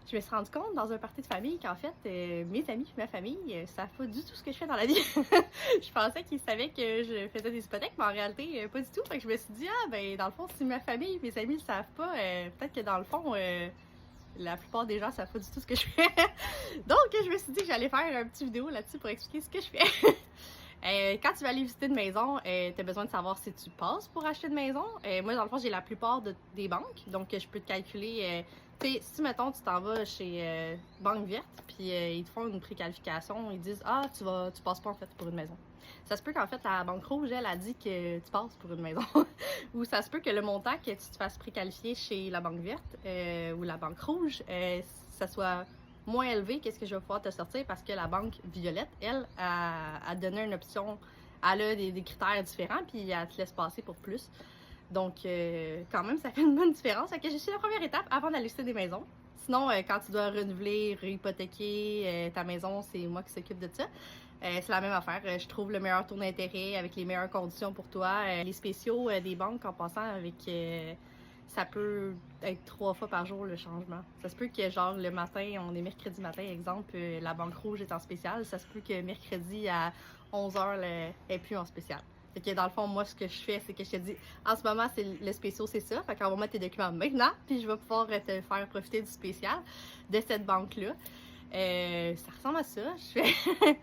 je me suis rendu compte dans un party de famille qu'en fait, mes amis, ma famille, savent pas du tout ce que je fais dans la vie. Je pensais qu'ils savaient que je faisais des hypothèques, mais en réalité, pas du tout. Fait que je me suis dit, ah, ben, dans le fond, si ma famille, mes amis le savent pas, peut-être que dans le fond, la plupart des gens savent pas du tout ce que je fais. Donc, je me suis dit que j'allais faire un petit vidéo là-dessus pour expliquer ce que je fais. Quand tu vas aller visiter une maison, tu as besoin de savoir si tu passes pour acheter une maison. Moi, dans le fond, j'ai la plupart des banques, donc je peux te calculer. Tu sais, si, mettons, tu t'en vas chez Banque Verte, puis ils te font une préqualification, ils disent ah, tu passes pas en fait pour une maison. Ça se peut qu'en fait, la Banque Rouge, elle a dit que tu passes pour une maison. Ou ça se peut que le montant que tu te fasses préqualifier chez la Banque Verte ou la Banque Rouge, ça soit moins élevé qu'est-ce que je vais pouvoir te sortir parce que la banque violette, elle, a donné une option, elle a des critères différents, puis elle te laisse passer pour plus. Donc, quand même, ça fait une bonne différence. Fait que je suis la première étape avant d'aller visiter des maisons. Sinon, quand tu dois renouveler, réhypothéquer ta maison, c'est moi qui s'occupe de ça. C'est la même affaire. Je trouve le meilleur taux d'intérêt avec les meilleures conditions pour toi. Les spéciaux des banques en passant avec... ça peut être 3 fois par jour le changement. Ça se peut que genre le matin, on est mercredi matin, exemple, la Banque Rouge est en spécial. Ça se peut que mercredi à 11h, elle est plus en spécial. Fait que dans le fond, moi, ce que je fais, c'est que je te dis, en ce moment, c'est le spécial, c'est ça. Fait qu'on va mettre tes documents maintenant, puis je vais pouvoir te faire profiter du spécial de cette banque-là. Ça ressemble à ça. Je fais...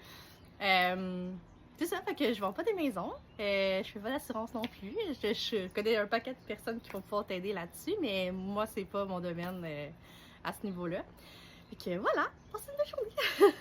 c'est ça, fait que je vends pas des maisons, je fais pas d'assurance non plus. Je connais un paquet de personnes qui vont pouvoir t'aider là-dessus, mais moi, c'est pas mon domaine à ce niveau-là. Fait que voilà, passez une bonne journée!